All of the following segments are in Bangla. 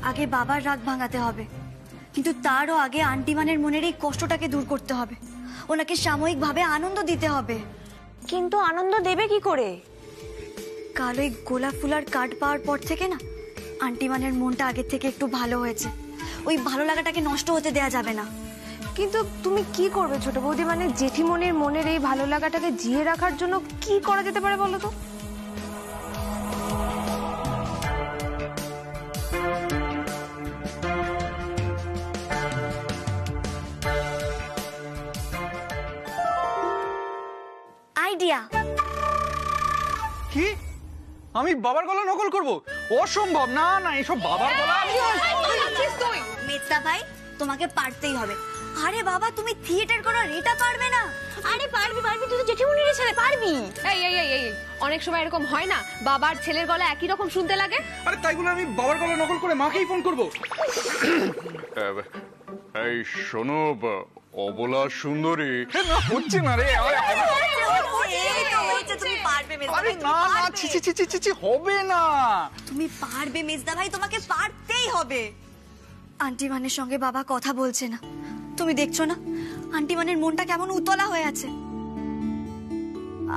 আগে বাবার রাগ ভাঙাতে হবে, কিন্তু তারও আগে আন্টিমানের মনের এই কষ্টটাকে দূর করতে হবে। ওনাকে সাময়িকভাবে আনন্দ দিতে হবে। কিন্তু আনন্দ দেবে কি করে? কাল ওই গোলাপ ফুল আর কার্ড পাওয়ার পর থেকে না আন্টিমানের মনটা আগের থেকে একটু ভালো হয়েছে। ওই ভালো লাগাটাকে নষ্ট হতে দেয়া যাবে না। কিন্তু তুমি কি করবে ছোট বৌদি? মানে জেঠিমনির মনের এই ভালো লাগাটাকে জিয়ে রাখার জন্য কি করা যেতে পারে বলো তো? আইডিয়া। কি? আমি বাবার গলা নকল করব? অসম্ভব। না না, এসব বাবার গলা। মেজদা ভাই, তোমাকে পারতেই হবে। আরে বাবা, তুমি থিয়েটার করার এটা পারবে না? আরে পারবি পারবি, তুই তো জেঠিমনির ছেলে, পারবি। এই এই এই অনেক সময় এরকম হয় না, বাবার ছেলের গলা একই রকম শুনতে লাগে। আরে তাই বলে আমি বাবার গলা নকল করে মাকেই ফোন করব? এই শোনো অবলা সুন্দরী। না, হচ্ছে না রে। তুমি পারবে মেজদা আরে ভাই, না না, ছি ছি ছি ছি ছি, হবে না। তুমি পারবে মেজদা ভাই, তোমাকে পারতেই হবে। আন্টিমানের সঙ্গে বাবা কথা বলছে না, তুমি দেখছো না আন্টিমানের মনটা কেমন উতলা হয়ে আছে।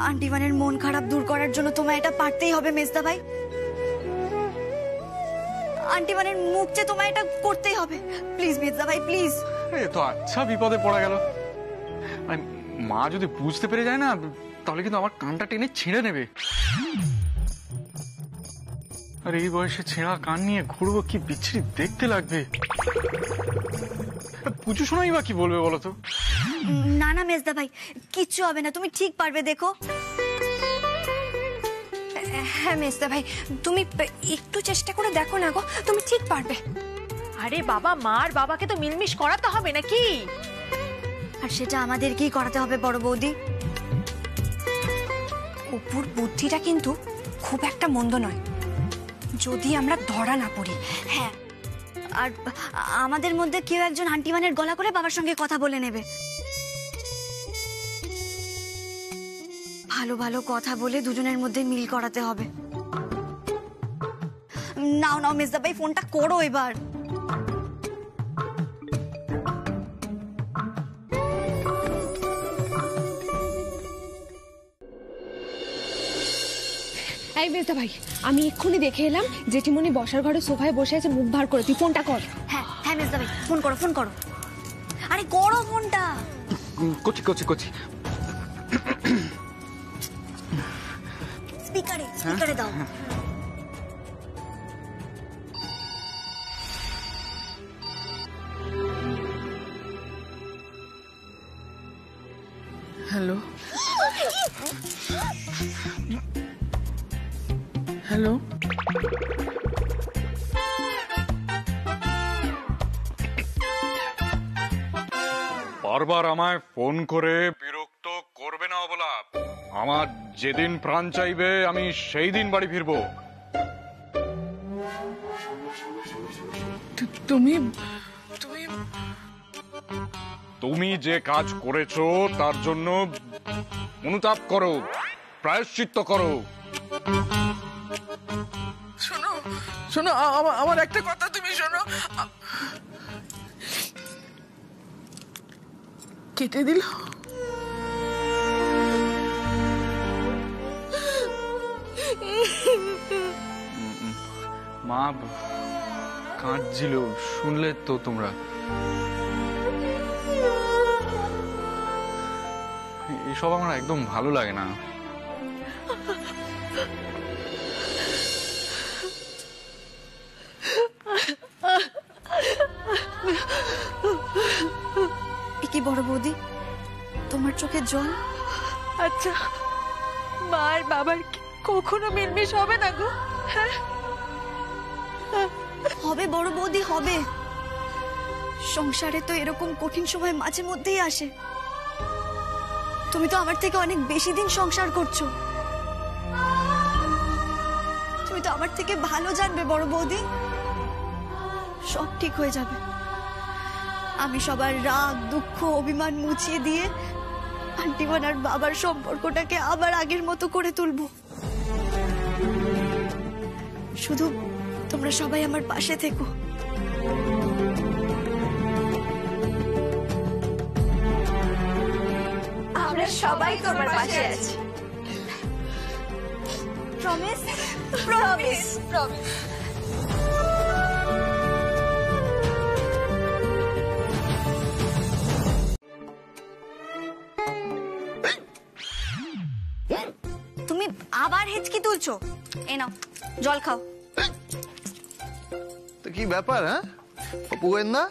আন্টিমানের মন খারাপ দূর করার জন্য তোমায় এটা পারতেই হবে মেজদা ভাই। আন্টিমানের মুখ চেয়ে তোমায় এটা করতেই হবে। প্লিজ মেজদা ভাই, প্লিজ। এ তো আচ্ছা বিপদে পড়া গেল। মা যদি বুঝতে পেরে যায় না, তাহলে কিন্তু আমার কানটা টেনে ছিঁড়ে নেবে। আর এই বয়সে ছেঁড়া কান নিয়ে ঘুরবো, কি বিচ্ছিরি দেখতে লাগবে। পুজো শোনাই বা কি বলবে বলো তো? না না মেজদা ভাই, কিচ্ছু হবে না, তুমি ঠিক পারবে, দেখো। হ্যাঁ মেজদা ভাই, তুমি একটু চেষ্টা করে দেখো না গো, তুমি ঠিক পারবে। আরে বাবা, মার বাবাকে তো মিলমিশ করাতে হবে নাকি? আর সেটা আমাদেরকেই করাতে হবে বড় বৌদি। অপুর বুদ্ধিটা কিন্তু খুব একটা মন্দ নয়, যদি আমরা ধরা না পড়ি। হ্যাঁ, আর আমাদের মধ্যে কেউ একজন আন্টিমানের গলা করে বাবার সঙ্গে কথা বলে নেবে। ভালো ভালো কথা বলে দুজনের মধ্যে মিল করাতে হবে। নাও নাও মেজদা ভাই, ফোনটা করো এবার। এই মেজদা ভাই, আমি এক্ষুনি দেখে এলাম জেঠিমনি বসার ঘরে সোফায় বসে আছে, মুখ ভার করে। তুই ফোনটা কর। হ্যাঁ হ্যাঁ মেজদা ভাই, ফোন করো, ফোন করো। আরে করো ফোনটা। করছি করছি করছি। স্পিকারে স্পিকারে দাও। হ্যালো হ্যালো, বারবার আমায় ফোন করে বিরক্ত করবে না অবলা। আমার যেদিন প্রাণ চাইবে আমি সেই দিন বাড়ি ফিরবো। তুমি তুমি যে কাজ করেছো তার জন্য অনুতাপ করো, প্রায়শ্চিত্ত করো। শোনো শোনো, আমার একটা কথা তুমি শোনো। কেটে দিল। মা কাঁদছিল, শুনলে তো তোমরা। এসব আমার একদম ভালো লাগে না। কি বড় বৌদি, তোমার চোখে জল? আচ্ছা, মার বাবার কি কখনো মিলমিশ হবে না গো? হ্যাঁ, হবে বড় বৌদি, হবে। সংসারে তো এরকম কঠিন সময় মাঝে মধ্যেই আসে। তুমি তো আমার থেকে অনেক বেশি দিন সংসার করছো, তুমি তো আমার থেকে ভালো জানবে বড় বৌদি। সব ঠিক হয়ে যাবে। আমি সবার রাগ দুঃখ অভিমান মুছিয়ে দিয়ে আন্টিমান আর বাবার সম্পর্কটাকে আবার আগের মতো করে তুলবো। শুধু তোমরা সবাই আমার পাশে থেকো। আমরা সবাই তোমার পাশে আছি। প্রমিস? প্রমিস। প্রমিস। তুমি আবার হেঁচকি তুলছো? এ নাও জল খাও। তো কি ব্যাপার, হ্যাঁ অপু গোয়েন্দা?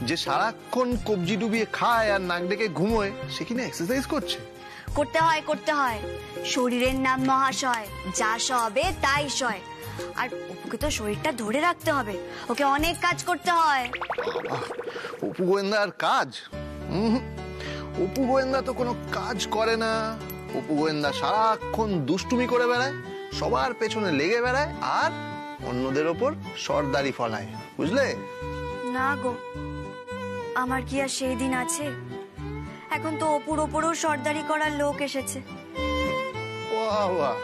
যে সারাক্ষণ কবজি ডুবিয়ে খায় আর নাক ডেকে ঘুমোয়, সে কিনা এক্সারসাইজ করছে? করতে হয়, করতে হয়। শরীরের নাম মহাশয়, যা সবে তাই সয়। আর অপুকে তো শরীরটা ধরে রাখতে হবে, ওকে অনেক কাজ করতে হয়। অপু গোয়েন্দার কাজ? অপু গোয়েন্দা তো কোনো কাজ করে না। অপু গোয়েন্দা সারাক্ষণ দুষ্টুমি করে বেড়ায়, সবার পেছনে লেগে বেড়ায়, আর অন্যদের ওপর সর্দারি ফলায়, বুঝলে? না গো, আমার কি আর সেই দিন আছে? এখন তো অপুর ওপরও সর্দারি করার লোক এসেছে। বাহ বাহ,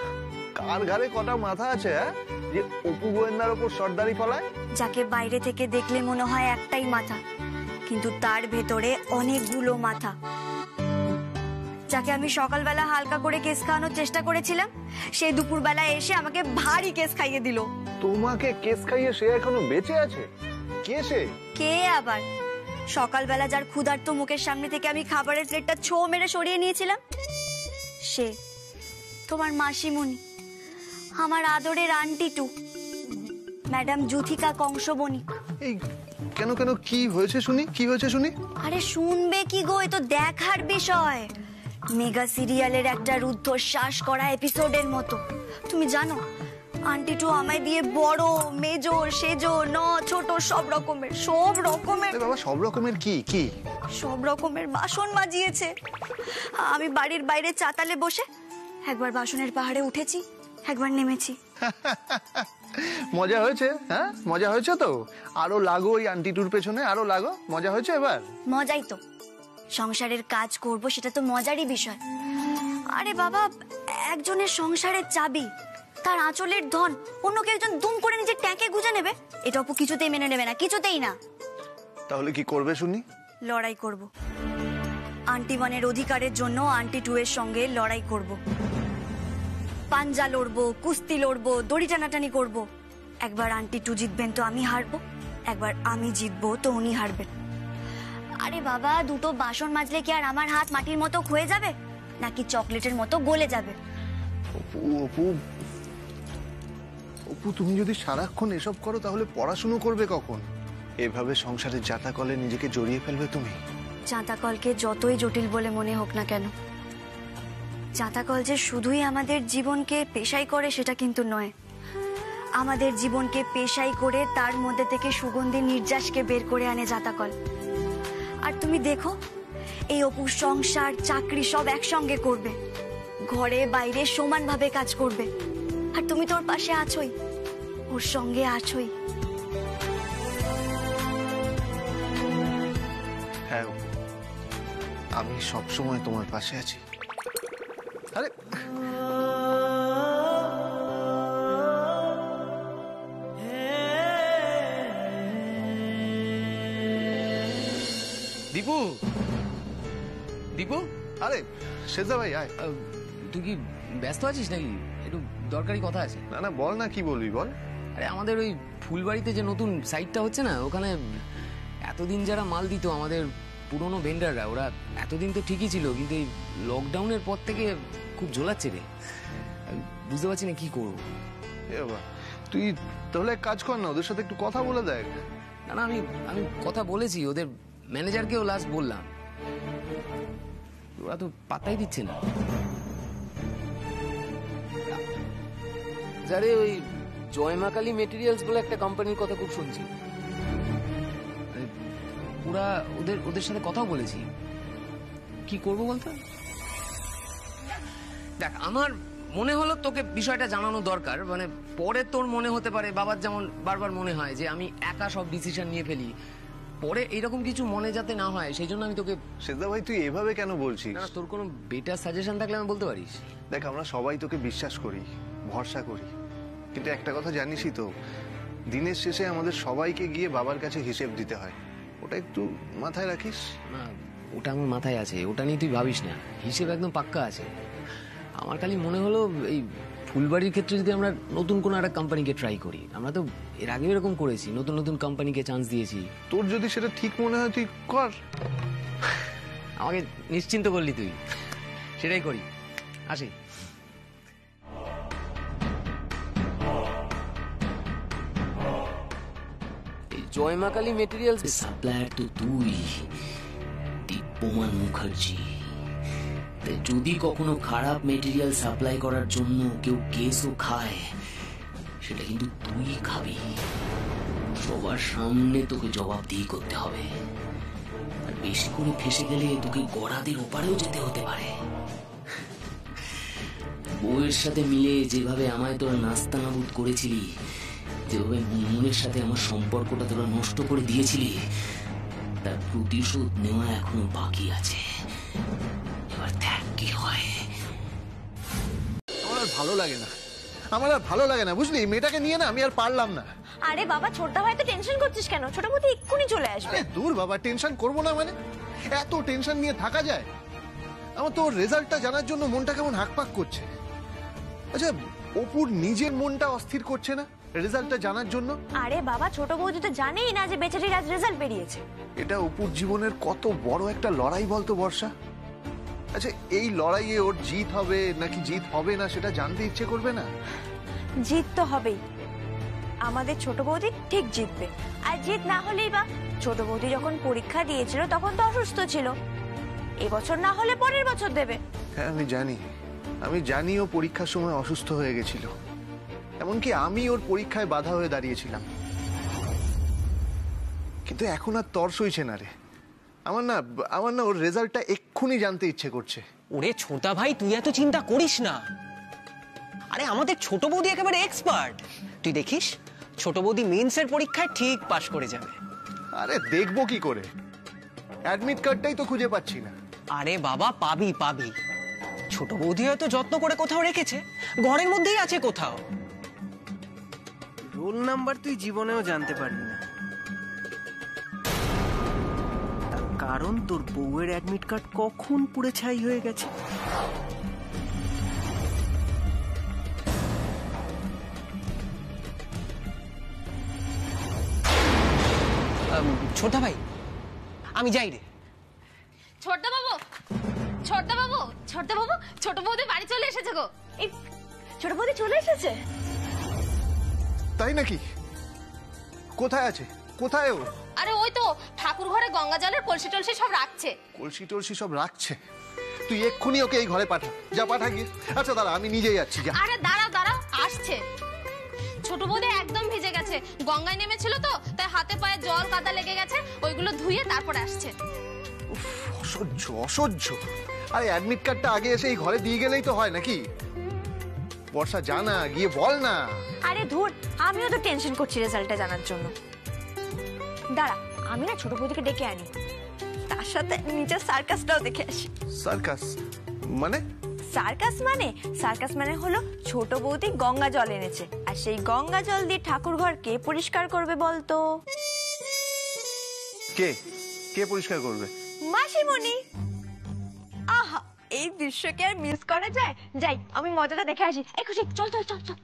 কার ঘাড়ে কটা মাথা আছে, হ্যাঁ, যে অপু গোয়েন্দার ওপর সর্দারি ফলায়? যাকে বাইরে থেকে দেখলে মনে হয় একটাই মাথা, কিন্তু তার ভেতরে অনেকগুলো মাথা। যাকে আমি সকালবেলা হালকা করে কেস খাওয়ানোর চেষ্টা করেছিলাম, সে দুপুরবেলা এসে আমাকে ভারী কেস খাইয়ে দিল। তোমাকে কেস খাইয়ে সে এখনো বেঁচে আছে? কে সে? কে আবার? সকালবেলা যার ক্ষুধার্ত মুখের সামনে থেকে আমি খাবারের প্লেটটা ছো মেরে সরিয়ে নিয়েছিলাম, সে তোমার মাসিমণি, আমার আদরের আন্টি টু, ম্যাডাম জুথিকা কংসবণিক। এই কেন কেন, কি হয়েছে শুনি, কি হয়েছে শুনি? আরে শুনবে কি গো, এ তো দেখার বিষয়। মেগা সিরিয়ালের একটা রুদ্ধশ্বাস করা এপিসোডের মতো। তুমি জানো, আন্টি টু আমায় দিয়ে বড় মেজর সেজো ন ছোট সব রকমের বাবা, সব রকমের কি কি? সব রকমের বাসন মাজিয়েছে। আমি বাড়ির বাইরে চাতালে বসে একবার বাসনের পাহাড়ে উঠেছি, একবার নেমেছি। মজা হয়েছে? হ্যাঁ, মজা হয়েছে তো? আরো লাগো ওই আন্টি টুর পেছনে, আরো লাগো। মজা হয়েছে এবার? মজাই তো। সংসারের কাজ করব, সেটা তো মজারই বিষয়। আরে বাবা, একজনের সংসারের চাবি, তার আঁচলের ধন অন্য কেউ একজন দুম করে নিজের ট্যাঁকে গুজে নেবে, এটা অপু কিছুতেই মেনে নেবে না, কিছুতেই না। তাহলে কি করবে শুনি? লড়াই করব। আন্টি ওয়ানের অধিকারের জন্য আন্টি টু এর সঙ্গে লড়াই করব। পাঞ্জা লড়বো, কুস্তি লড়বো, দড়ি টানাটানি করবো। একবার আন্টি টু জিতবেন তো আমি হারবো, একবার আমি জিতবো তো উনি হারবেন। আরে বাবা, দুটো বাসন মাজলে কি আর আমার হাত মাটির মতো ক্ষয়ে যাবে, নাকি চকলেটের মতো গলে যাবে? অপু অপু অপু, তুমি যদি সারাক্ষণ এসব করো তাহলে পড়াশুনো করবে কখন? এভাবে সংসারের জাঁতাকলে নিজেকে জড়িয়ে ফেলবে তুমি। জাঁতাকলকে যতই জটিল বলে মনে হোক না কেন, জাঁতাকল যে শুধুই আমাদের জীবনকে পেশাই করে সেটা কিন্তু নয়। আমাদের জীবনকে পেশাই করে তার মধ্যে থেকে সুগন্ধি নির্যাসকে বের করে আনে জাঁতাকল। আর তুমি দেখো, এই অপুর সংসার চাকরি সব একসঙ্গে করবে, ঘরে বাইরে সমানভাবে কাজ করবে, আর তুমি তোর পাশে আছোই, ওর সঙ্গে আছোই। হ্যাঁ, আমি সবসময় তোমার পাশে আছি। আরে দীপু, দীপু, আরে সেজা ভাই, আয়। তুই কি ব্যস্ত আছিস নাকি? একটু দরকারি কথা আছে। না না, বল না, কি বলবি বল। আরে আমাদের ওই ফুলবাড়িতে যে নতুন সাইটটা হচ্ছে না, ওখানে এতদিন যারা মাল দিত আমাদের পুরনো ভেন্ডাররা, ওরা এতদিন তো ঠিকই ছিল, কিন্তু এই লকডাউনের পর থেকে খুব ঝোলাচ্ছে রে। বুঝতে পারছি না কি করবো। এ বাবা, তুই তাহলে এক কাজ কর না, ওদের সাথে একটু কথা বলে দেখ। না না, আমি কথা বলেছি, ওদের ম্যানেজারকেও লাস্ট বললাম, ওরা তো পাত্তাই দিচ্ছে না। যারে ওই জয়মাকালী মেটেরিয়ালস বলে একটা কোম্পানির কথা খুব শুনছি, ওরা ওদের সাথে কথাও বলেছি। কি করবো বলতো? দেখ, আমার মনে হলো তোকে বিষয়টা জানানো দরকার, মানে পরে তোর মনে হতে পারে, বাবার যেমন বারবার মনে হয় যে আমি একা সব ডিসিশন নিয়ে ফেলি, পরে এইরকম কিছু মনে যাতে না হয় সেই জন্য আমি তোকে। সেজা ভাই, তুই এভাবে কেন বলছিস? না, তোর কোনো বেটার সাজেশন থাকলে আমি বলতে পারিস। দেখ, আমরা সবাই তোকে বিশ্বাস করি, ভরসা করি, কিন্তু একটা কথা জানিসই তো, দিনের শেষে আমাদের সবাইকে গিয়ে বাবার কাছে হিসেব দিতে হয়, ওটা একটু মাথায় রাখিস। না, ওটা আমার মাথায় আছে, ওটা নিয়ে তুই ভাবিস না, হিসেব একদম পাক্কা আছে। আমার খালি মনে হলো এই ফুলবাড়ির ক্ষেত্রে যদি আমরা নতুন কোনো একটা কোম্পানিকে ট্রাই করি, আমরা তো এর আগে এরকম করেছি, নতুন নতুন কোম্পানিকে চান্স দিয়েছি। তোর যদি সেটা ঠিক মনে হয় তুই কর। আমাকে নিশ্চিন্ত করলি তুই, সেটাই করি, আসি। এই জয়মাকালী মেটেরিয়ালস সাপ্লায়ার তো তুই, দীপ্যমান মুখার্জি। তাই যদি কখনো খারাপ মেটেরিয়াল সাপ্লাই করার জন্য কেউ কেসও খায়, সেটা কিন্তু তুই খাবি। সবার সামনে তোকে জবাবদিহি করতে হবে, আর বেশি করে ফেসে গেলে তোকে গড়াদের ওপারেও যেতে হতে পারে। বউয়ের সাথে মিলে যেভাবে আমায় তোরা নাস্তানাবুদ করেছিলি, যেভাবে মুনমুনের সাথে আমার সম্পর্কটা তোরা নষ্ট করে দিয়েছিলি, তার প্রতিশোধ নেওয়া এখনো বাকি আছে। এবার দেখ কি হয়। আমার আর ভালো লাগে না, আমার আর ভালো লাগে না, বুঝলি? মেয়েটাকে নিয়ে না আমি আর পারলাম না। আরে বাবা, ছোটদা ভাই তো টেনশন করছিস কেন? ছোট বৌদি এক্ষুনি চলে আসবে। দূর বাবা, টেনশন করবো না মানে? এত টেনশন নিয়ে থাকা যায়? আমার তো ওর রেজাল্টটা জানার জন্য মনটা কেমন হাঁকপাক করছে। আচ্ছা, অপুর নিজের মনটা অস্থির করছে না রেজাল্টটা জানার জন্য? আরে বাবা, ছোট বৌদি তো জানেই না যে বেচারির আজ রেজাল্ট বেরিয়েছে। এটা অপুর জীবনের কত বড় একটা লড়াই বলতো বর্ষা। আচ্ছা, এই লড়াইয়ে ওর জিত হবে নাকি জিত হবে না সেটা জানতে ইচ্ছে করবে না? জিত তো হবেই, আমাদের ছোট বৌদি ঠিক জিতবে। আর জিত না হলেই বা, ছোট বৌদি যখন পরীক্ষা দিয়েছিল তখন তো অসুস্থ ছিল, এবছর না হলে পরের বছর দেবে। হ্যাঁ, আমি জানি ও পরীক্ষার সময় অসুস্থ হয়ে গেছিল, এমনকি আমি ওর পরীক্ষায় বাধা হয়ে দাঁড়িয়েছিলাম। কিন্তু এখন আর তর সইছে না রে। আমার না ওর রেজাল্টটা এক্ষুনি জানতে ইচ্ছে করছে। ওরে ছোটা ভাই, তুই এত চিন্তা করিস না। আরে আমাদের ছোট বৌদি একেবারে এক্সপার্ট, তুই দেখিস ছোট বৌদি মেন্সের পরীক্ষায় ঠিক পাশ করে যাবে। আরে দেখবো কি করে, অ্যাডমিট কার্ডটাই তো খুঁজে পাচ্ছি না। আরে বাবা, পাবি পাবি, ছোট বৌদি হয়তো যত্ন করে কোথাও রেখেছে, ঘরের মধ্যেই আছে কোথাও। রোল নাম্বার তুই জীবনেও জানতে পারবি না, তার কারণ তোর বউয়ের অ্যাডমিট কার্ড কখন পুড়ে ছাই হয়ে গেছে। ছোটা ভাই, আমি যাই রে। ছোটদা বাবু, ছোটদা বাবু, ছোটদা বাবু, ছোট বৌদি বাড়ি চলে এসেছে গো। এই ছোট বৌদি চলে এসেছে? তাই নাকি? কোথায় আছে? কোথায় ও? আরে ওই তো ঠাকুর ঘরে গঙ্গা জলের কলসি টলসি সব রাখছে। কলসি টলসি সব রাখছে? তুই এক্ষুনি ওকে এই ঘরে পাঠা, যা পাঠা গিয়ে। আচ্ছা দাঁড়া, আমি নিজেই যাচ্ছি। যা। আরে দাঁড়াও দাঁড়াও, আসছে। ছোট বৌদি একদম ভিজে গেছে, গঙ্গায় নেমেছিল তো, তাই হাতে পায়ে জল কাদা লেগে গেছে, ওইগুলো ধুয়ে তারপরে আসছে। অসহ্য অসহ্য। আরে অ্যাডমিট কার্ডটা আগে এসে এই ঘরে দিয়ে গেলেই তো হয় নাকি? বর্ষা, জানা গিয়ে বল না। আরে ধুর, আমিও তো টেনশন করছি রেজাল্টটা জানার জন্য। দাঁড়া, আমি না ছোট বৌদিকে ডেকে আনি, তার সাথে নিজের সার্কাসটাও দেখে আসি। সার্কাস মানে? সার্কাস মানে হলো ছোট বৌদি গঙ্গা জল এনেছে, আর সেই গঙ্গা জল দিয়ে ঠাকুর ঘর কে পরিষ্কার করবে বলতো? কে কে পরিষ্কার করবে? মাসিমণি। আহা, এই দৃশ্যকে আর মিস করা যায়? যাই, আমি মজাটা দেখে আসি। এই খুশি, চল চল চল চল।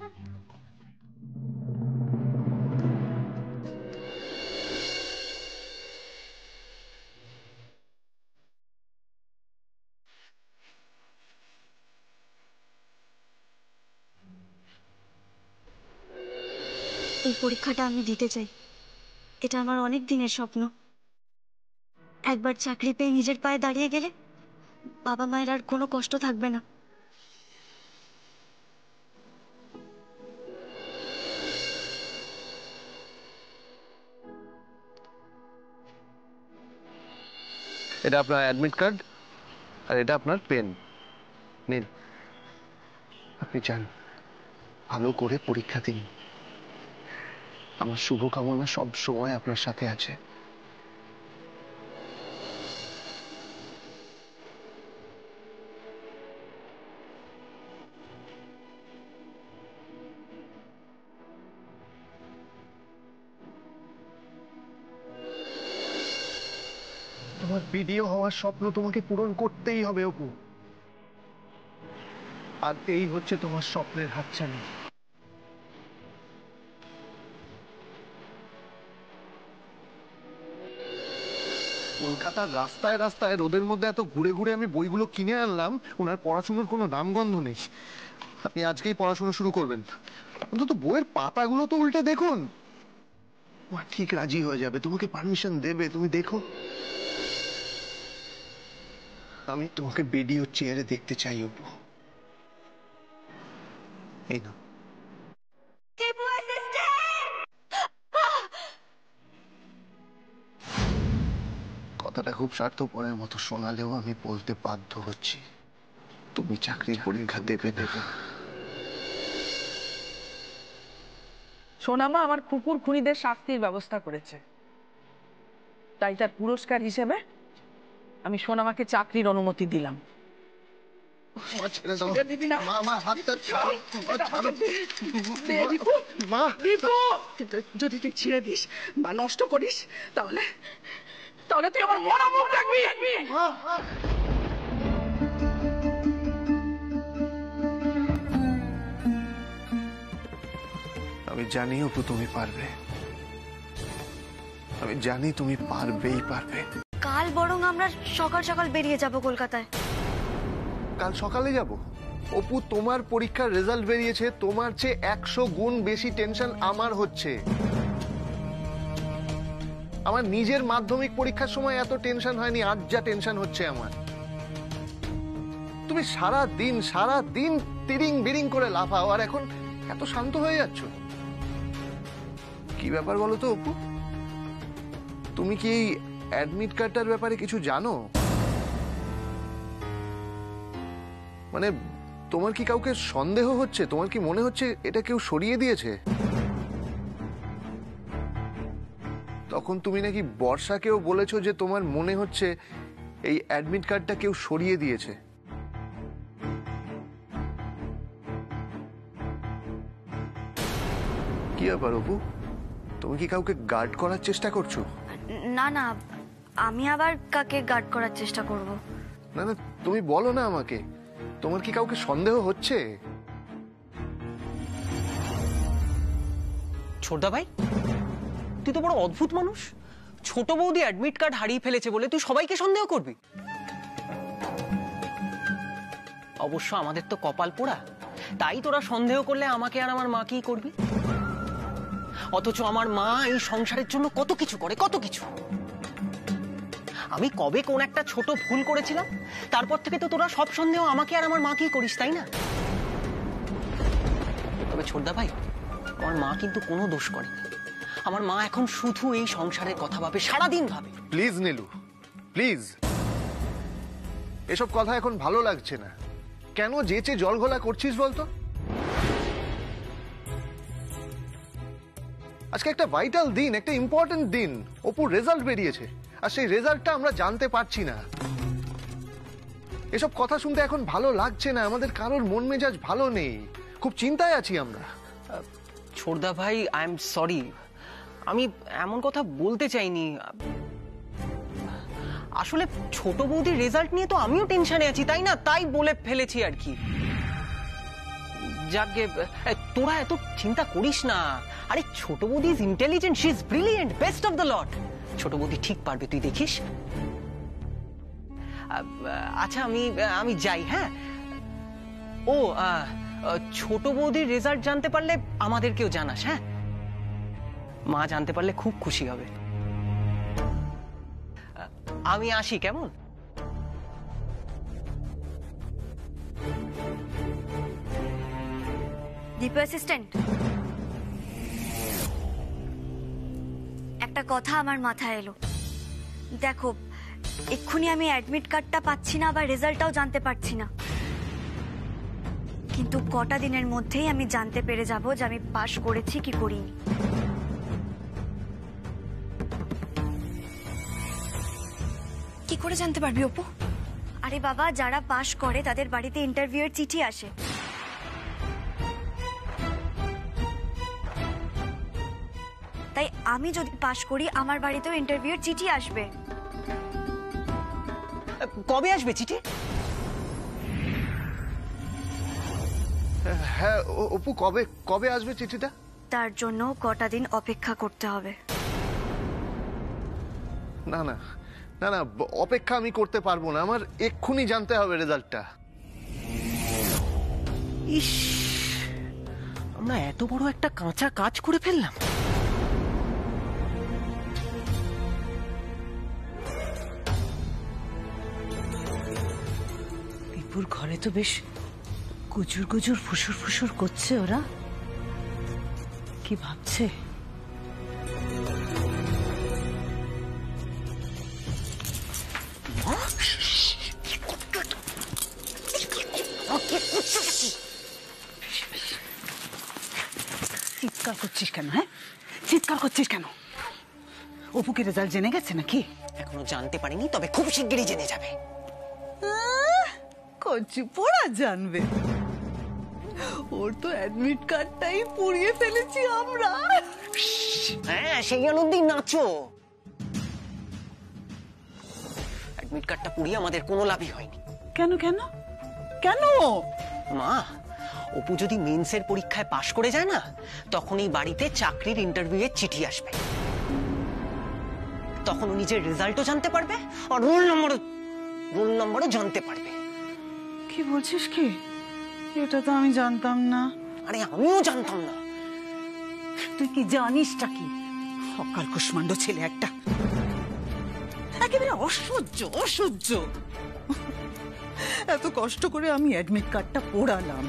এই পরীক্ষাটা আমি দিতে চাই, এটা আমার অনেক দিনের স্বপ্ন। একবার চাকরি পেয়ে নিজের পায়ে দাঁড়িয়ে গেলে বাবা মায়ের আর কোনো কষ্ট থাকবে না। এটা আপনার অ্যাডমিট কার্ড, আর এটা আপনার পেন। নিন, আপনি যান, ভালো করে পরীক্ষা দিন। আমার শুভকামনা সব সময় আপনার সাথে আছে। ভিডিও হওয়ার স্বপ্ন তোমাকে পূরণ করতেই হবে অপু। আর এই হচ্ছে তোমার স্বপ্নের হাতছানি। কলকাতার রাস্তায় রাস্তায় রোদের মধ্যে এত ঘুরে ঘুরে আমি বইগুলো কিনে আনলাম, ওনার পড়াশোনার কোনো নামগন্ধ নেই। আপনি আজকেই পড়াশোনা শুরু করবেন, অন্তত বইয়ের পাতাগুলো তো উল্টে দেখুন। মা ঠিক রাজি হয়ে যাবে, তোমাকে পারমিশন দেবে, তুমি দেখো। আমি তোমাকে ভিডিও চেয়ারে দেখতে চাই অপু। এই না, কথাটা খুব স্বার্থপরের মতো শোনালেও আমি বলতে বাধ্য হচ্ছি, তুমি চাকরির পরীক্ষা দেবে। সোনামা আমার কুকুর খুনিদের শাস্তির ব্যবস্থা করেছে, তাই তার পুরস্কার হিসেবে আমি সোনামাকে চাকরির অনুমতি দিলাম। যদি তুই ছেড়ে দিস বা নষ্ট করিস তাহলে তুই আমার মরা মুখ দেখবি। আমি জানি অপু তুমি পারবে, আমি জানি তুমি পারবেই পারবে। কাল বরং আমরা সকাল সকাল বেরিয়ে যাব কলকাতায়। কাল সকালে যাব? অপু তোমার পরীক্ষার রেজাল্ট বেরিয়েছে, তোমার চেয়ে 100 গুণ বেশি টেনশন আমার হচ্ছে। আমার নিজের মাধ্যমিক পরীক্ষার সময় এত টেনশন হয়নি, আজ যা টেনশন হচ্ছে আমার। তুমি সারা দিন তিরিং বিরিং করে লাফাও, আর এখন এত শান্ত হয়ে যাচ্ছ। কি ব্যাপার বলো তো অপু? তুমি কি এই অ্যাডমিট কার্ডটার ব্যাপারে কিছু জানো? মানে তোমার কি কাউকে সন্দেহ হচ্ছে? তোমার কি মনে হচ্ছে এটা কেউ সরিয়ে দিয়েছে? তখন তুমি নাকি বর্ষাকেও বলেছো যে তোমার মনে হচ্ছে এই অ্যাডমিট কার্ডটা কেউ সরিয়ে দিয়েছে। কি ব্যাপার অপু, তুমি কি কাউকে গার্ড করার চেষ্টা করছো? না না, আমি আবার কাকে গার্ড করার চেষ্টা করব? না না, তুমি বলো না আমাকে, তোমার কি কাউকে সন্দেহ হচ্ছে? ছোটদা ভাই, তুই তো বড় অদ্ভুত মানুষ। ছোট বৌদি অ্যাডমিট কার্ড হারিয়ে ফেলেছে বলে তুই সবাইকে সন্দেহ করবি? অবশ্য আমাদের তো কপাল পোড়া, তাই তোরা সন্দেহ করলে আমাকে আর আমার মাকেই করবি। অথচ আমার মা এই সংসারের জন্য কত কিছু করে, কত কিছু। আমি কবে কোন একটা ছোট ভুল করেছিলাম, তারপর থেকে তো তোরা সব সন্দেহ আমাকে আর আমার মাকেই করিস, তাই না? তবে ছোটদা ভাই, আমার মা কিন্তু কোনো দোষ করেনি। আমার মা এখন শুধু এই সংসারের কথা ভাবে, সারাদিন ভাবে। প্লিজ নীলু, প্লিজ, এসব কথা এখন ভালো লাগছে না। কেন যেচে জল ঘোলা করছিস বলতো? আজকে একটা ভাইটাল দিন, একটা ইম্পর্টেন্ট দিন। অপুর রেজাল্ট বেরিয়েছে, আর সেই রেজাল্টটা আমরা জানতে পারছি না। এসব কথা শুনতে এখন ভালো লাগছে না, আমাদের কারোর মন মেজাজ ভালো নেই, খুব চিন্তায় আছি আমরা। ছোটদা ভাই, আই এম সরি, আমি এমন কথা বলতে চাইনি। আসলে ছোট বৌদির রেজাল্ট নিয়ে তো আমিও টেনশনে আছি, তাই না? তাই বলে ফেলেছি আর কি। যাকে তোরা এত চিন্তা করিস না। আরে ছোট বৌদি is intelligent, she is brilliant, best of the lot. ছোট বৌদি ঠিক পারবে, তুই দেখিস। আচ্ছা, আমি যাই। হ্যাঁ, ও ছোট বৌদির রেজাল্ট জানতে পারলে আমাদেরকেও জানাস। হ্যাঁ, মা জানতে পারলে খুব খুশি হবে। আমি আসি, কেমন? দীপু অ্যাসিস্ট্যান্ট, একটা কথা আমার মাথায় এলো। দেখো, এক্ষুনি আমি অ্যাডমিট কার্ডটা পাচ্ছি না, আবার রেজাল্টটাও জানতে পারছি না, কিন্তু কটা দিনের মধ্যেই আমি জানতে পেরে যাব যে আমি পাশ করেছি কি করিনি। কি করে জানতে পারবি অপু? আরে বাবা, যারা পাশ করে তাদের বাড়িতে ইন্টারভিউ এর চিঠি আসে। তাই আমি যদি পাশ করি, আমার বাড়িতেও ইন্টারভিউ এর চিঠি আসবে। কবে আসবে চিঠি? হ্যাঁ অপু, কবে কবে আসবে চিঠিটা? তার জন্য কটা দিন অপেক্ষা করতে হবে। না না না না, অপেক্ষা আমি করতে পারবো না, আমার এক্ষুনি জানতে হবে রেজাল্টটা। ইস, আমরা এত বড় একটা কাঁচা কাজ করে ফেললাম। বিপুর ঘরে তো বেশ গুজুর গুজুর ফুসুর ফুসুর করছে, ওরা কি ভাবছে? চিৎকার করছিস কেন? হ্যাঁ, চিৎকার করছিস কেন? অপুকে রেজাল্ট জেনে গেছে নাকি? এখনো জানতে পারিনি, তবে খুব শিগগিরই জেনে যাবে। কচু পোড়া জানবে? ওর তো অ্যাডমিট কার্ডটাই পুড়িয়ে ফেলেছি আমরা। হ্যাঁ, সেই আনন্দেই নাচো। অ্যাডমিট কার্ডটা পুড়িয়ে আমাদের কোনো লাভই হয়নি। কেন কেন কেন? মা, অপু যদি মেন্সের পরীক্ষায় পাশ করে যায় না, তখন এই বাড়িতে চাকরির ইন্টারভিউ এর চিঠি আসবে। তখন ও নিজের রেজাল্টও জানতে পারবে আর রোল নম্বরও জানতে পারবে। কি বলছিস কি? এটা তো আমি জানতাম না। আরে আমিও জানতাম না। তুই কি জানিসটা কি? অকাল কুষ্মাণ্ড ছেলে একটা, একেবারে অসহ্য অসহ্য। এত কষ্ট করে আমি অ্যাডমিট কার্ডটা পোড়ালাম,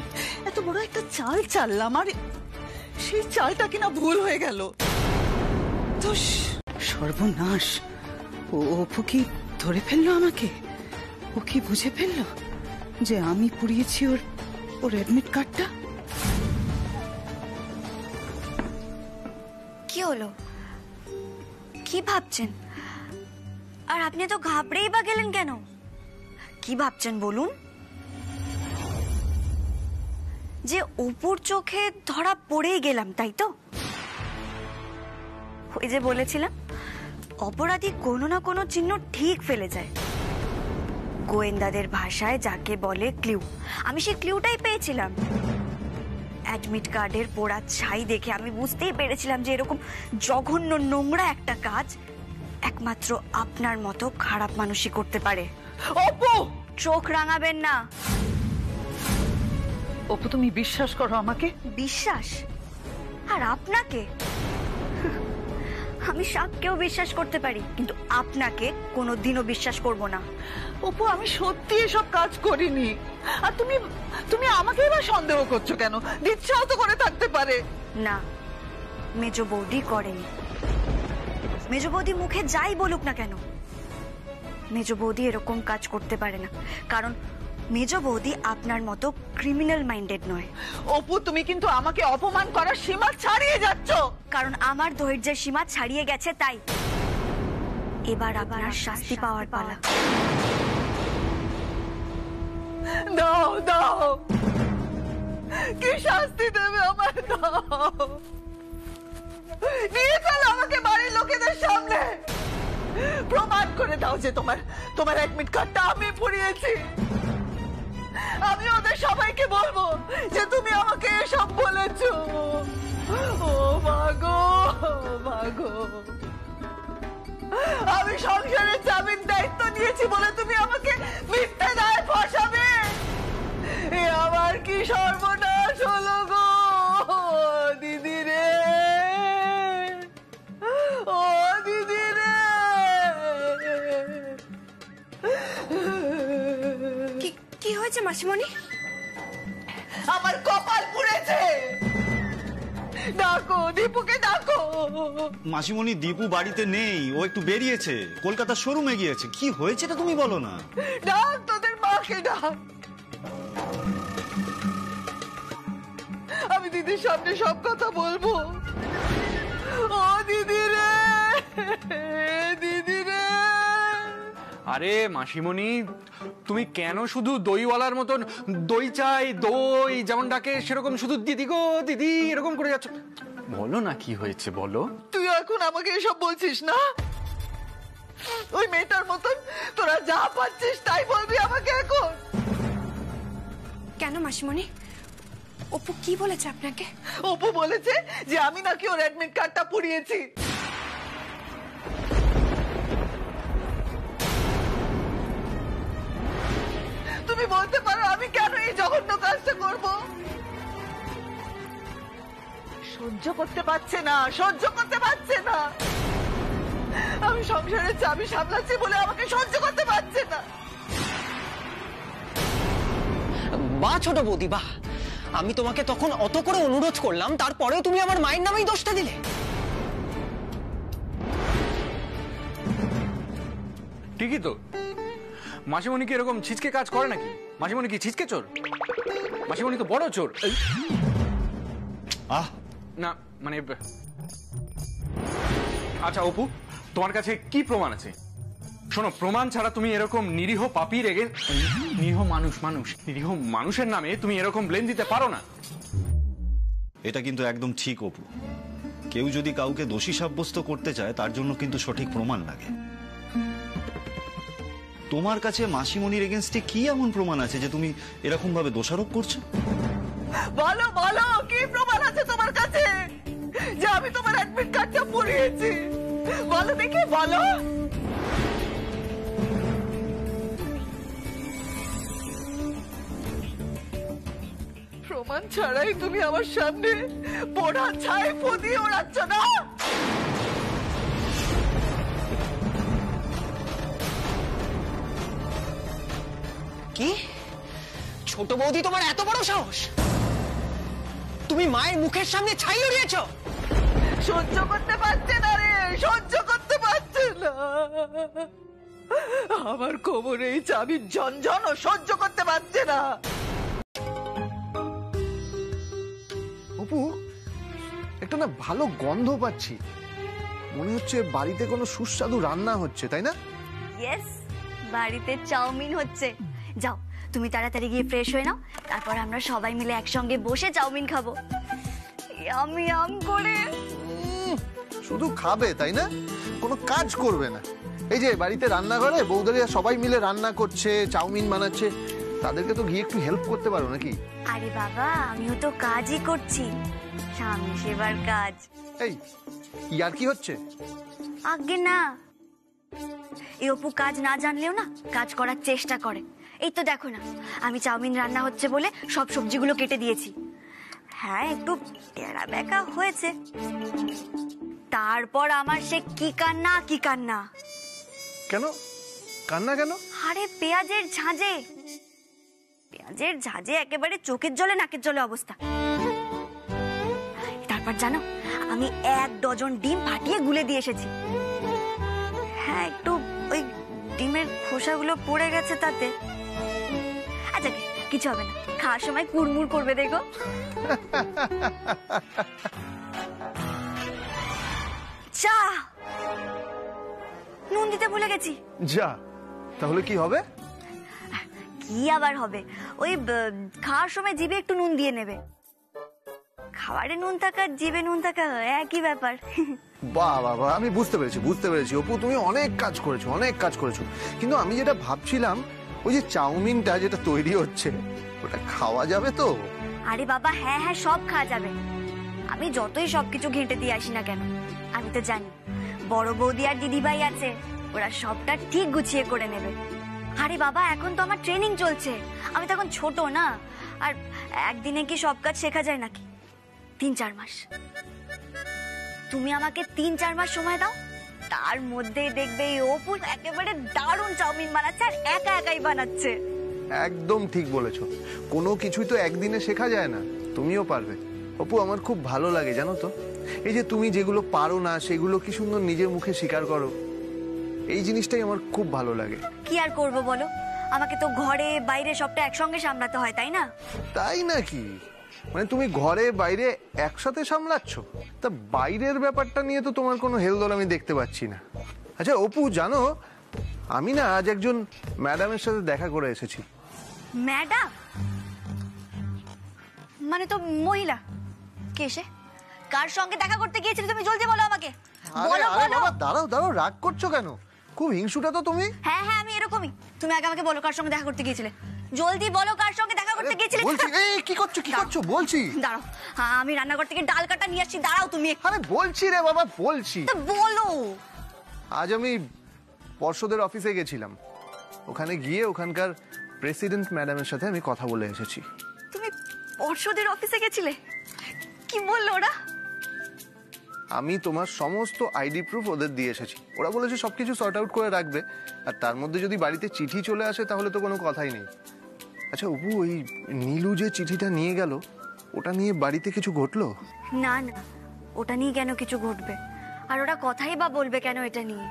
এত বড় একটা চাল চাললাম, আর সেই চালটা কিনা ভুল হয়ে গেল। সর্বনাশ! ও অপু কি ধরে ফেললো আমাকে? ও কি বুঝে ফেললো যে আমি পুড়িয়েছি ওর অ্যাডমিট কার্ডটা? কি হলো? কি ভাবছেন? আর আপনি তো ঘাবড়েই বা গেলেন কেন? কি ভাবছেন বলুন? যে অপুর চোখে ধরা পড়েই গেলাম, তাই তো? ওই যে বলেছিলাম, অপরাধী কোনো না কোনো চিহ্ন ঠিক ফেলে যায়। গোয়েন্দাদের ভাষায় যাকে বলে ক্লু। আমি সেই ক্লুটাই পেয়েছিলাম। অ্যাডমিট কার্ডের পোড়া ছাই দেখে আমি বুঝতেই পেরেছিলাম যে এরকম জঘন্য নোংরা একটা কাজ একমাত্র আপনার মতো খারাপ মানুষই করতে পারে। অপু, চোখ রাঙাবেন না। অপু, তুমি বিশ্বাস করো আমাকে। বিশ্বাস? আর আপনাকে? আমি সাপকেও বিশ্বাস করতে পারি, কিন্তু আপনাকে কোনোদিনও বিশ্বাস করব না। অপু, আমি সত্যি এসব কাজ করিনি। আর তুমি আমাকে এবার সন্দেহ করছো কেন? দিচ্ছাও তো করে থাকতে পারে। না, মেজ বৌদি করেনি। মেজ বৌদি মুখে যাই বলুক না কেন, মেজ বৌদি এরকম কাজ করতে পারে না, কারণ মেজ বৌদি আপনার মতো ক্রিমিনাল মাইন্ডেড নয়। অপু, তুমি কিন্তু আমাকে অপমান করার সীমা ছাড়িয়ে যাচ্ছ। কারণ আমার ধৈর্যের সীমা ছাড়িয়ে গেছে, তাই এবার আপনার শাস্তি পাওয়ার পালা। দাও দাও, কি শাস্তি দেবে আমার? দাও, নিয়ে চলো আমাকে বাড়ির লোকেদের সামনে। প্রমাণ করে দাও যে তোমার অ্যাডমিট কার্ডটা আমি পুড়িয়েছি। আমি ওদের সবাইকে বলবো যে তুমি আমাকে এসব বলেছো। ও মাগো, মাগো, আমি সংসারের চাবির দায়িত্ব নিয়েছি বলে তুমি আমাকে মিথ্যে দায়ে ফসাবে? এ আমার কি সর্বনাশ হলো গো দিদি রে! ও দিদি রে! কি হয়েছে মাসিমণি? আমার কপাল পুড়েছে। ডাকো, দীপুকে ডাকো। মাসিমণি, দীপু বাড়িতে নেই, ও একটু বেরিয়েছে, কলকাতার শোরুমে গিয়েছে। কি হয়েছে এটা তুমি বলো না। ডাক, তোদের মাকে ডাক। আমি দিদির সামনে সব কথা বলবো। ও দিদি রে, দিদি রে! আরে মাসিমণি, তুমি কেন শুধু দইওয়ালার মতন দই চাই দই যেমন ডাকে সেরকম শুধু দিদি গো দিদি এরকম করে যাচ্ছ? বলো না কি হয়েছে, বলো। তুই এখন আমাকে এসব বলছিস না? ওই মেয়েটার মতন তোরা যা পাচ্ছিস তাই বলবি আমাকে এখন? কেন মাসিমণি, অপু কি বলেছে আপনাকে? অপু বলেছে যে আমি নাকি ওর অ্যাডমিট কার্ডটা পুড়িয়েছি। তুমি বলতে পারো আমি কেন এই জঘন্য কাজটা করব? সহ্য করতে পারছে না, সহ্য করতে পারছে না। আমি সংসারের চাবি সামলাচ্ছি বলে আমাকে সহ্য করতে পারছে না। বাহ ছোট বৌদি বাহ, আমি তোমাকে তখন অত করে অনুরোধ করলাম, তারপরেও তুমি আমার মায়ের নামেই দোষটা দিলে। ঠিকই তো, মাসিমণি কি এরকম ছিচকে কাজ করে নাকি? মাসিমণি কি ছিচকে চোর? মাসিমণি তো বড় চোর। না মানে, আচ্ছা অপু, তোমার কাছে কি প্রমাণ আছে? শোনো, প্রমাণ ছাড়া তুমি এরকম নিরীহ পাপী রেগে, নিরীহ নিরীহ মানুষের নামে তুমি এরকম ব্লেম দিতে পারো না। এটা কিন্তু একদম ঠিক অপু। কেউ যদি কাউকে দোষী সাব্যস্ত করতে চায় তার জন্য কিন্তু সঠিক প্রমাণ লাগে। তোমার কাছে মাসিমণির এগেনস্টে কি এমন প্রমাণ আছে যে তুমি এরকম ভাবে দোষারোপ করছো? বলো বলো, কি প্রমাণ আছে তোমার কাছে যে আমি তোমার অ্যাডমিট কার্ডটা পুড়িয়েছি? বলো দেখি, বলো। প্রমাণ ছাড়াই তুমি আমার সামনে পোড়া ছাই ফুদিয়ে ওড়াচ্ছ না? কি ছোট বৌদি, তোমার এত বড় সাহস? তুমি মায়ের মুখের সামনে ছাই উড়িয়েছ? সহ্য করতে পারছে না রে, সহ্য করতে পারছে না। আমার কোমরে এই চাবির ঝনঝন ও সহ্য করতে পারছে না। অপু, একটা না ভালো গন্ধ পাচ্ছি, মনে হচ্ছে বাড়িতে কোনো সুস্বাদু রান্না হচ্ছে, তাই না? ইয়েস, বাড়িতে চাউমিন হচ্ছে। যাও তুমি তাড়াতাড়ি গিয়ে ফ্রেশ হয়ে নাও, তারপর আমরা সবাই মিলে একসঙ্গে বসে চাউমিন খাবো। ইয়ামি আম করে। শুধু খাবে তাই না, কোনো কাজ করবে না। এই যে বাড়িতে রান্নাঘরে বৌদিরা সবাই মিলে রান্না করছে, চাউমিন বানাচ্ছে, তাদেরকে তো গিয়ে একটু হেল্প করতে পারো নাকি? আরে বাবা, আমিও তো কাজই করছি, স্বামী সেবার কাজ। এই ইয়ার কি হচ্ছে? আগে না, এই অপু কাজ না জানলেও না কাজ করার চেষ্টা করে। এই তো দেখো না, আমি চাউমিন রান্না হচ্ছে বলে সব সবজিগুলো কেটে দিয়েছি। হ্যাঁ, একটু টেরা বেঁকা হয়েছে, তারপর আমার সে কি কান্না কি কান্না। কেন কান্না কেন? আরে পেঁয়াজের ঝাঁজে একেবারে চোখের জলে নাকের জলে অবস্থা। তারপর জানো, আমি 1 ডজন ডিম ফাটিয়ে গুলে দিয়ে এসেছি। হ্যাঁ, একটু ওই ডিমের খোসাগুলো পড়ে গেছে তাতে। আচ্ছা, কিছু হবে না, খাওয়ার সময় কুড়মুড় করবে দেখো। চা নুন দিতে ভুলে গেছি। যা, তাহলে কি হবে? কি আবার হবে, ওই খাওয়ার সময় জিভে একটু নুন দিয়ে নেবে। খাবারে নুন থাকা জিভে নুন থাকা একই ব্যাপার। বাহ বাহ বাহ, আমি বুঝতে পেরেছি অপু, তুমি অনেক কাজ করেছো। কিন্তু আমি যেটা ভাবছিলাম, ওই যে চাউমিনটা যেটা তৈরি হচ্ছে ওটা খাওয়া যাবে তো? আরে বাবা, হ্যাঁ হ্যাঁ, সব খাওয়া যাবে। আমি যতই সবকিছু ঘেঁটে দিয়ে আসি না কেন, আমি তো জানি বড় বৌদি আর দিদিভাই আছে, ওরা সবটা ঠিক গুছিয়ে করে নেবে। আরে বাবা, এখন তো আমার ট্রেনিং চলছে, আমি তো এখন ছোট না, আর একদিনে কি সব কাজ শেখা যায় নাকি? 3-4 মাস। তুমি আমাকে 3-4 মাস সময় দাও, তার মধ্যেই দেখবে এই অপু একেবারে দারুণ চাউমিন বানাচ্ছে, আর একাই বানাচ্ছে। একদম ঠিক বলেছো, কোনো কিছুই তো একদিনে শেখা যায় না, তুমিও পারবে। অপু, আমার খুব ভালো লাগে জানো তো, এই যে তুমি যেগুলো পারো না সেগুলো কি সুন্দর নিজের মুখে স্বীকার করো, এই জিনিসটাই আমার খুব ভালো লাগে। কি আর করবো বলো, আমাকে তো ঘরে বাইরে সবটা একসঙ্গে সামলাতে হয়, তাই না? তাই নাকি? মানে তুমি ঘরে বাইরে একসাথে সামলাচ্ছ? তা বাইরের ব্যাপারটা নিয়ে তো তোমার কোনো হেলদোল আমি দেখতে পাচ্ছি না। আচ্ছা অপু, জানো আমি না আজ একজন ম্যাডামের সাথে দেখা করে এসেছি। ম্যাডাম মানে তো মহিলা? কে সে? কার সঙ্গে দেখা করতে গিয়েছিলে তুমি? জলদি বলো আমাকে। আরে বাবা, দাঁড়াও, রাগ করছো কেন? খুব হিংসুটা তো তুমি। হ্যাঁ হ্যাঁ আমি এরকমই। তুমি আগে আমাকে বলো কার সঙ্গে দেখা করতে গিয়েছিলে, জলদি বলো কার সঙ্গে দেখা করতে গিয়েছিলে। বলছি, এই কি করছো বলছি। দাঁড়াও, আমি রান্নাঘর থেকে ডাল কাটা নিয়ে আসছি, দাঁড়াও তুমি। আরে বলছি রে বাবা, বলছি। বলো। আজ আমি পর্ষদের অফিসে গেছিলাম, ওখানে গিয়ে ওখানকার প্রেসিডেন্ট ম্যাডামের সাথে আমি কথা বলে এসেছি। তুমি পর্ষদের অফিসে গেছিলে? কি বললো ওরা? আমি তোমার সমস্ত আইডি প্রুফ ওদের দিয়ে এসেছি। ওরা বলেছে সবকিছু সর্ট আউট করে রাখবে, আর তার মধ্যে যদি বাড়িতে চিঠি চলে আসে তাহলে তো কোনো কথাই নেই। আচ্ছা অপু, ওই নীলু যে চিঠিটা নিয়ে গেল, ওটা নিয়ে বাড়িতে কিছু ঘটলো? না না, ওটা নিয়ে কেন কিছু ঘটবে? আর ওরা কথাই বা বলবে কেন এটা নিয়ে?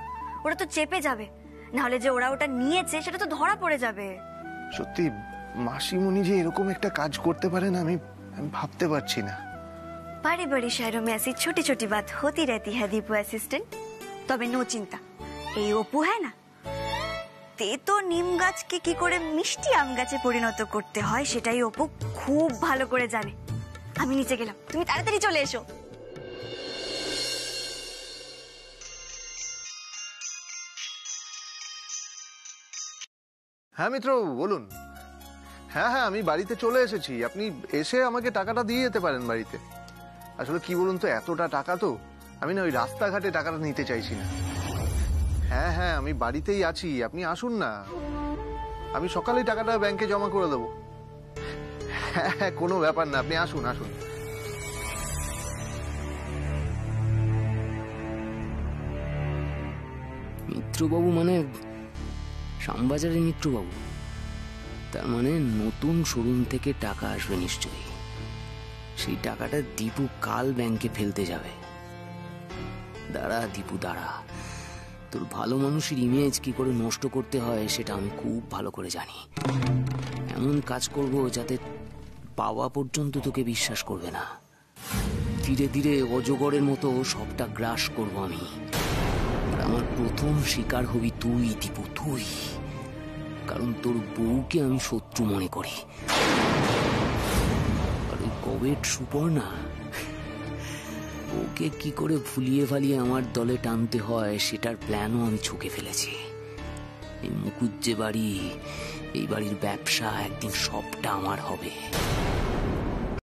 ওরা তো চেপে যাবে, নাহলে যে ওরা ওটা নিয়েছে সেটা তো ধরা পড়ে যাবে। সত্যি মাসিমণি যে এরকম একটা কাজ করতে পারেন আমি ভাবতে পারছি না। बड़ी बड़ी शहरों में ऐसी छोटी छोटी बात होती रहती है दीपू असिस्टेंट। তবে নো চিন্তা, এই অপু হ্যাঁ না, তেতো নিম গাছকে কি করে মিষ্টি আম গাছে পরিণত করতে হয় সেটাই অপু খুব ভালো করে জানে। আমি নিচে গেলাম, তুমি তাড়াতাড়ি চলে এসো। হ্যাঁ মিত্র বলুন। হ্যাঁ হ্যাঁ আমি বাড়িতে চলে এসেছি, আপনি এসে আমাকে টাকাটা দিয়ে যেতে পারেন বাড়িতে। আসলে কি বলুন তো, এতটা টাকা তো আমি না ওই রাস্তাঘাটে টাকাটা নিতে চাইছি না। হ্যাঁ হ্যাঁ আমি বাড়িতেই আছি, আপনি আসুন না, আমি সকালেই টাকাটা ব্যাংকে জমা করে দেবো। হ্যাঁ হ্যাঁ কোনো ব্যাপার না, আপনি আসুন আসুন। মিত্রবাবু মানে শ্যামবাজারের মিত্রবাবু? তার মানে নতুন শোরুম থেকে টাকা আসবে নিশ্চয়ই। সেই টাকাটা দীপু কাল ব্যাংকে ফেলতে যাবে। দাঁড়া দীপু দাঁড়া, তোর ভালো মানুষের ইমেজ কি করে নষ্ট করতে হয় সেটা আমি খুব ভালো করে জানি। এমন কাজ করব যাতে পাওয়া পর্যন্ত তোকে বিশ্বাস করবে না। ধীরে ধীরে অজগরের মতো সবটা গ্রাস করব আমি। আর আমার প্রথম শিকার হবি তুই দীপু, তুই। কারণ তোর বউকে আমি শত্রু মনে করি। আর ওই কবেট সুপর্ণা, ওকে কি করে ভুলিয়ে ভালিয়ে আমার দলে টানতে হয় সেটার প্ল্যানও আমি ছকে ফেলেছি। এই মুকুজ্জে বাড়ি, এই বাড়ির ব্যবসা একদিন সবটা আমার হবে।